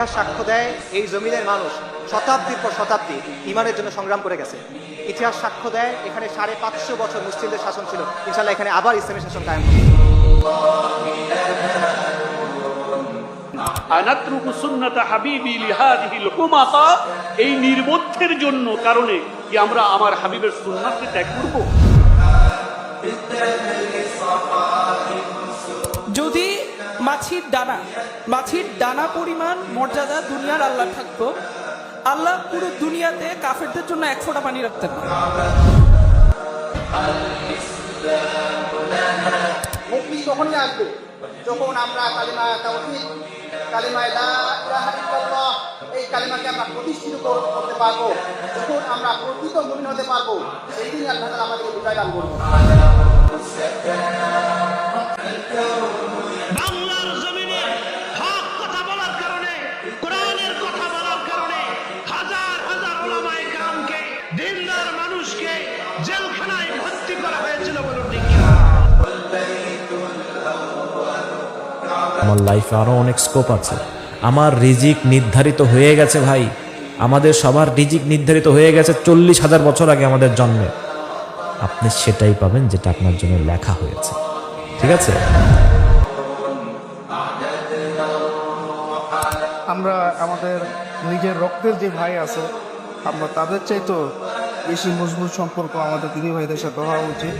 সাক্ষ্য দেয় এই জমিনের মানুষ শতাব্দীর পর শতাব্দী ইমানের জন্য সংগ্রাম করে গেছে। ইতিহাস সাক্ষ্য দেয় এখানে 550 বছর মুসলিমদের শাসন ছিল, ইনশাআল্লাহ এখানে আবার ইসলামের শাসন কায়েম হবে। আনাতরুকু সুন্নাতা হাবিবি লিহাদিহিল হুমাতা, এই নির্বোধের জন্য কারণে কি আমরা আমার হাবিবের সুন্নাতকে ত্যাগ করব? যদি মাছির ডানা পরিমাণ মর্যাদা দুনিয়ার আল্লাহ থাকতো, আল্লাহ পুরো দুনিয়াতে কাফেরদের জন্য এক ফোঁটা পানি রাখতেন না। মুক্তি তখনই আসবে যখন আমরা কালিমা তাওহীদ, কালিমা লা ইলাহা ইল্লাল্লাহ, এই কালিমাকে আমরা প্রতিষ্ঠিত করতে পারবো, যখন আমরা প্রকৃত মুমিন হতে পারবো, সেই দিনই আল্লাহ তাআলা আমাদেরকে বিজয় দান করবেন। বাংলার জমিনে হক কথা বলার কারণে, কোরআনের কথা বলার কারণে হাজার হাজার উলামায়ে কেরামকে, দিনদার মানুষকে জেলখানায় ভর্তি করা হয়েছিল বলুন ঠিক কিনা? আমার লাইফে আরো অনেক স্কোপ আছে। আমার রিজিক নির্ধারিত হয়ে গেছে ভাই, আমাদের সবার রিজিক নির্ধারিত হয়ে গেছে 40,000 বছর আগে আমাদের জন্মে। আপনি সেটাই পাবেন যেটা আপনার জন্য লেখা হয়েছে, ঠিক আছে? আমরা আমাদের নিজের রক্তের যে ভাই আছে, আমরা তাদের চাইতেও বেশি মজবুত সম্পর্ক আমাদের দিদি ভাইদের সাথে হওয়া উচিত।